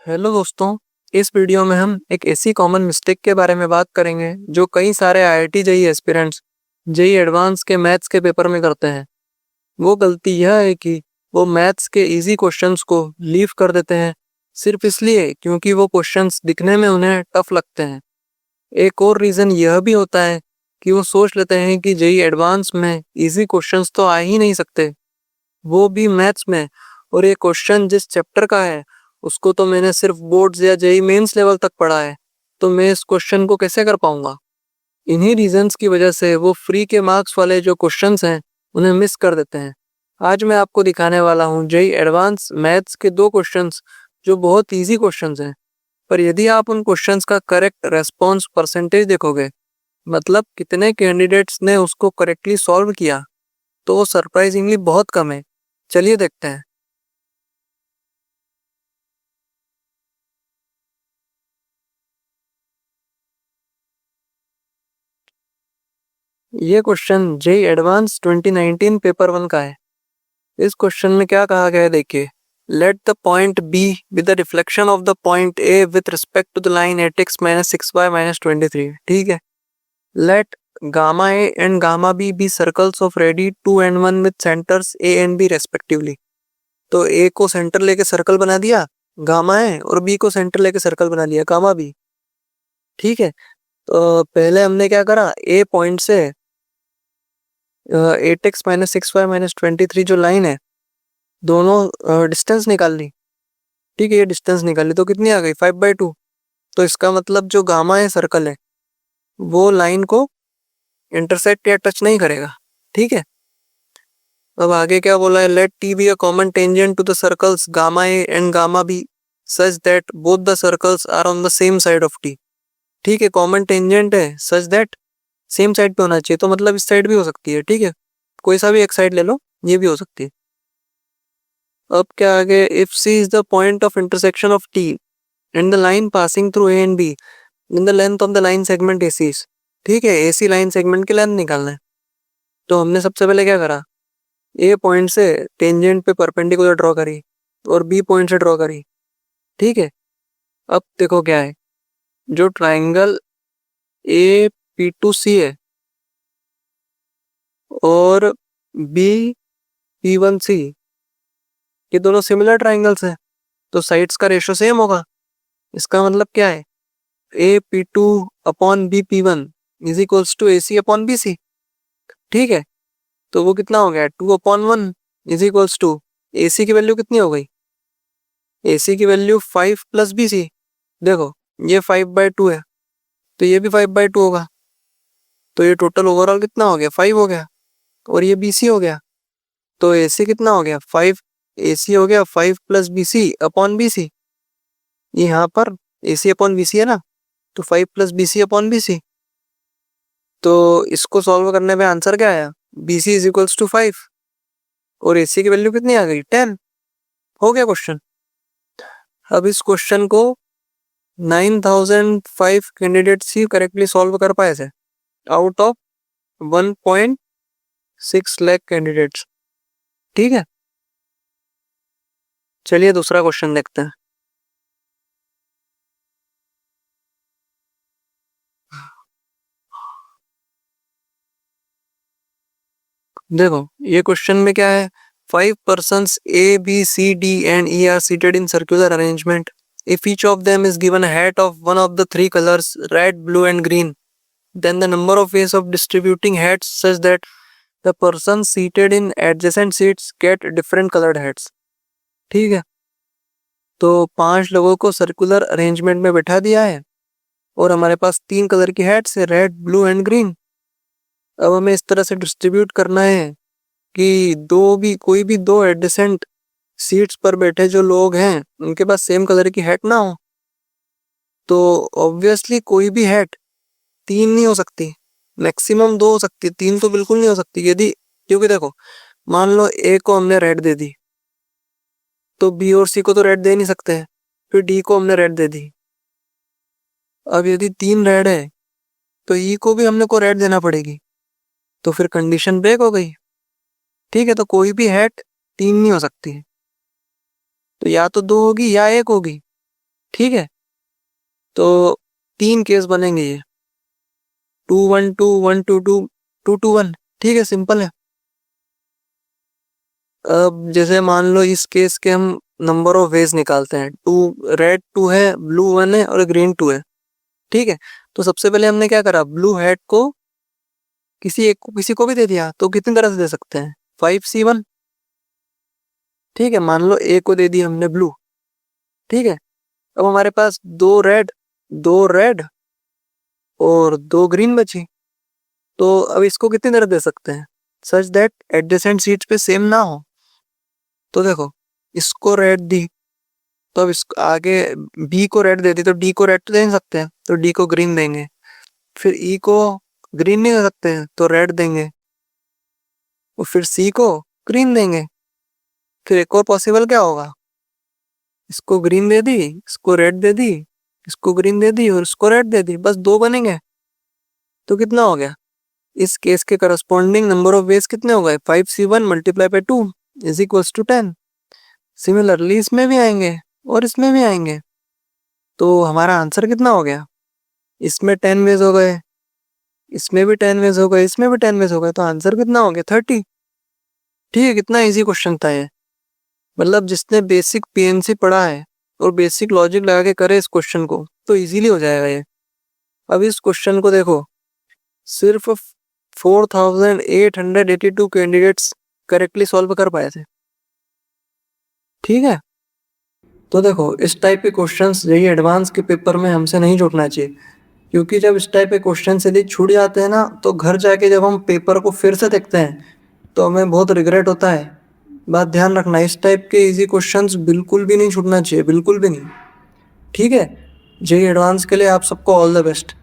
Hello दोस्तों, इस video में हम एक ऐसी कॉमन मिस्टेक के बारे में बात करेंगे जो कई सारे IIT JEE aspirants JEE advance के मैथ्स के पेपर में करते हैं। वो गलती यह है कि वो मैथ्स के इजी क्वेश्चंस को लीव कर देते हैं सिर्फ इसलिए क्योंकि वो क्वेश्चंस दिखने में उन्हें टफ लगते हैं। एक और रीज़न यह भी होता है कि वो सोच लेते हैं कि जेईई एडवांस में इजी क्वेश्चंस तो आ ही नहीं सकते, वो भी मैथ्स में। और ये क्वेश्चन जिस चैप्टर का है उसको तो मैंने सिर्फ बोर्ड्स या जेईई मेंस लेवल तक पढ़ा है, तो मैं इस क्वेश्चन को कैसे कर पाऊंगा। इन्हीं रीजंस की वजह से वो फ्री के मार्क्स वाले जो क्वेश्चंस हैं उन्हें मिस कर देते हैं। आज मैं आपको दिखाने वाला हूँ जेईई एडवांस मैथ्स के दो क्वेश्चंस जो बहुत ईजी क्वेश्चंस हैं, पर यदि आप उन क्वेश्चंस का करेक्ट रेस्पॉन्स परसेंटेज देखोगे, मतलब कितने कैंडिडेट्स ने उसको करेक्टली सॉल्व किया, तो वो सरप्राइजिंगली बहुत कम है। चलिए देखते हैं। ये क्वेश्चन जेईई एडवांस 2019 पेपर 1 का है। इस क्वेश्चन में क्या कहा गया है देखिए। Let the point B with the reflection of the point A with respect to the line 8x - 6y - 23। ठीक है। Let gamma A and gamma B B circles of radii 2 and 1 with centres A and B respectively. तो A को centre लेके circle बना दिया gamma ए, और B को centre लेके सर्कल बना लिया गामा बी। ठीक है। तो पहले हमने क्या करा, ए पॉइंट से 8x - 6y - 23 जो लाइन है, दोनों डिस्टेंस निकाल ली। ठीक है, ये डिस्टेंस निकाली तो कितनी आ गई 5/2। तो इसका मतलब जो गामा है सर्कल है वो लाइन को इंटरसेक्ट या टच नहीं करेगा। ठीक है। अब आगे क्या बोला है, let T be a common tangent to the circles gamma A and gamma B such that both the circles are on the same side of T. ठीक है, कॉमन टेंजेंट है सच दैट सेम साइड पे होना चाहिए, तो मतलब इस side भी हो सकती है। ठीक है, कोई सा भी एक साइड ले लो, ये भी हो सकती है। अब क्या आगे, if C is the point of intersection of T and the line passing through A and B in the length of the line segment AC. ठीक है, एसी लाइन सेगमेंट की लेंथ निकालना है। तो हमने सबसे पहले क्या करा, ए पॉइंट से टेंजेंट पे परपेंडिकुलर ड्रॉ करी और बी पॉइंट से ड्रॉ करी। ठीक है। अब देखो क्या है, जो ट्राइंगल ए P2C है और बी P1C, ये दोनों सिमिलर ट्राइंगल्स हैं, तो साइड्स का रेशो सेम होगा। इसका मतलब क्या है, AP2/BP1 is equals to AC/BC। ठीक है, तो वो कितना हो गया 2/1 इज इक्वल्स टू AC की वैल्यू कितनी हो गई, AC की वैल्यू 5 + BC। देखो ये 5/2 है तो ये भी 5/2 होगा, तो ये टोटल ओवरऑल कितना हो गया 5 हो गया, और ये BC हो गया। तो AC कितना हो गया 5, AC हो गया 5 + BC/BC। ये यहाँ पर AC/BC है ना, तो 5 + BC/BC। तो इसको सॉल्व करने पे आंसर क्या आया, BC इज इक्वल्स टू 5 और AC की वैल्यू कितनी आ गई 10। हो गया क्वेश्चन। अब इस क्वेश्चन को 9005 कैंडिडेट्स ही करेक्टली सॉल्व कर पाए थे आउट ऑफ 1.6 लाख कैंडिडेट्स। ठीक है, चलिए दूसरा क्वेश्चन देखते हैं। देखो ये क्वेश्चन में क्या है, 5 persons A, B, C, D and E are seated in circular arrangement. If each of them is given a hat of one of the three colors red, blue and green, then the number of ways of distributing hats such that the persons seated in adjacent seats get different colored hats. ठीक है, तो 5 लोगों को circular arrangement में बैठा दिया है और हमारे पास 3 कलर की हैट्स है, रेड, ब्लू एंड ग्रीन। अब हमें इस तरह से डिस्ट्रीब्यूट करना है कि कोई भी दो एडजेसेंट सीट्स पर बैठे जो लोग हैं उनके पास सेम कलर की हैट ना हो। तो ऑब्वियसली कोई भी हैट 3 नहीं हो सकती, मैक्सिमम 2 हो सकती है, 3 तो बिल्कुल नहीं हो सकती। यदि, क्योंकि देखो मान लो ए को हमने रेड दे दी तो बी और सी को तो रेड दे नहीं सकते हैं, फिर डी को हमने रेड दे दी। अब यदि 3 रेड है तो ई को भी हमने को रेड देना पड़ेगी, तो फिर कंडीशन ब्रेक हो गई। ठीक है, तो कोई भी हैट 3 नहीं हो सकती है, तो या तो 2 होगी या 1 होगी। ठीक है, तो 3 केस बनेंगे ये 2 1 2 1 2 2 2 2 1। ठीक है, सिंपल है। अब जैसे मान लो इस केस के हम नंबर ऑफ वेज निकालते हैं। रेड 2 है, ब्लू 1 है और ग्रीन 2 है। ठीक है, तो सबसे पहले हमने क्या करा, ब्लू हेड को किसी को भी दे दिया, तो कितनी तरह से दे सकते हैं, 5C1। ठीक है, मान लो ए को दे दी हमने ब्लू। ठीक है, अब हमारे पास दो रेड और 2 ग्रीन बची। तो अब इसको कितनी तरह दे सकते हैं, सच दैट एडजेसेंट सीट्स पे सेम ना हो। तो देखो, इसको रेड दी तो अब इसको आगे बी को रेड दे दी तो डी को रेड तो दे नहीं सकते हैं, तो डी को ग्रीन देंगे। फिर ई को ग्रीन नहीं दे सकते हैं तो रेड देंगे, और फिर सी को ग्रीन देंगे। फिर एक और पॉसिबल क्या होगा, इसको ग्रीन दे दी, इसको रेड दे दी, इसको ग्रीन दे दी और इसको रेड दे दी, बस 2 बनेंगे। तो कितना हो गया, इस केस के करस्पॉन्डिंग नंबर ऑफ वेज कितने हो गए, 5C1 multiply by 2 is equals to 10। Similarly इसमें भी आएंगे और इसमें भी आएंगे। तो हमारा आंसर कितना हो गया, इसमें 10 वेज हो गए, इसमें भी 10 वेज हो गए, इसमें भी 10 वेज हो गए, तो आंसर कितना हो गया, 30। ठीक है, कितना इजी क्वेश्चन था ये। मतलब जिसने बेसिक पीएनसी पढ़ा है और बेसिक लॉजिक लगा के करे इस क्वेश्चन को, तो इजीली हो जाएगा ये। अब इस क्वेश्चन को देखो, सिर्फ 4882 कैंडिडेट्स करेक्टली सॉल्व कर पाए थे। ठीक है, तो देखो इस टाइप के क्वेश्चंस यही एडवांस के पेपर में हमसे नहीं छूटना चाहिए, क्योंकि जब इस टाइप के क्वेश्चन यदि छूट जाते हैं ना, तो घर जाके जब हम पेपर को फिर से देखते हैं तो हमें बहुत रिग्रेट होता है। बात ध्यान रखना, इस टाइप के इजी क्वेश्चंस बिल्कुल भी नहीं छूटना चाहिए, बिल्कुल भी नहीं। ठीक है, जेई एडवांस के लिए आप सबको ऑल द बेस्ट।